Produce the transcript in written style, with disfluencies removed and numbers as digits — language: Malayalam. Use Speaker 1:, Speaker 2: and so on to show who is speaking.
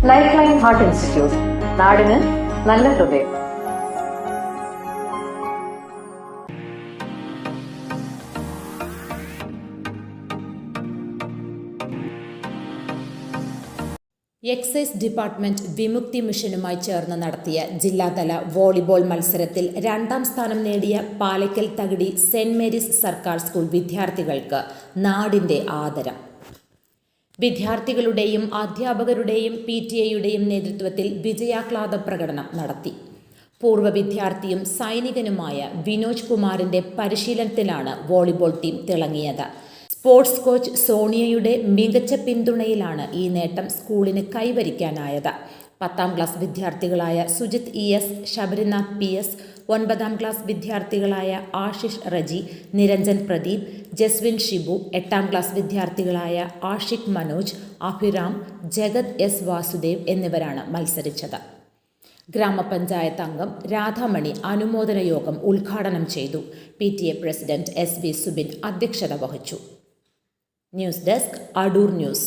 Speaker 1: ലൈഫ് ലൈൻ ഹാർട്ട് ഇൻസ്റ്റിറ്റ്യൂട്ട്, നാടിന് നല്ല ഹൃദയം.
Speaker 2: എക്സൈസ് ഡിപ്പാർട്ട്മെന്റ് വിമുക്തി മിഷനുമായി ചേർന്ന് നടത്തിയ ജില്ലാതല വോളിബോൾ മത്സരത്തിൽ 2ാം സ്ഥാനം നേടിയ പാലയ്ക്കൽ തകഴി സെന്റ് മേരീസ് സർക്കാർ സ്കൂൾ വിദ്യാർത്ഥികൾക്ക് നാടിന്റെ ആദരം. വിദ്യാർത്ഥികളുടെയും അധ്യാപകരുടെയും PTA-യുടെയും നേതൃത്വത്തിൽ വിജയാഹ്ലാദ പ്രകടനം നടത്തി. പൂർവ്വ വിദ്യാർത്ഥിയും സൈനികനുമായ വിനോജ് കുമാറിന്റെ പരിശീലനത്തിലാണ് വോളിബോൾ ടീം തിളങ്ങിയത്. സ്പോർട്സ് കോച്ച് സോണിയയുടെ മികച്ച പിന്തുണയിലാണ് ഈ നേട്ടം സ്കൂളിന് കൈവരിക്കാനായത്. 10ാം ക്ലാസ് വിദ്യാർത്ഥികളായ സുജിത് ES, ശബരിനാഥ് PS, 9ാം ക്ലാസ് വിദ്യാർത്ഥികളായ ആശിഷ് റജി, നിരഞ്ജൻ പ്രദീപ്, ജസ്വിൻ ഷിബു, 8ാം ക്ലാസ് വിദ്യാർത്ഥികളായ ആഷിഖ് മനോജ്, അഭിരാം, ജഗത് S വാസുദേവ് എന്നിവരാണ് മത്സരിച്ചത്. ഗ്രാമപഞ്ചായത്ത് അംഗം രാധാമണി അനുമോദന യോഗം ഉദ്ഘാടനം ചെയ്തു. PTA പ്രസിഡന്റ് SV സുബിൻ അധ്യക്ഷത വഹിച്ചു. News desk, Adoor news.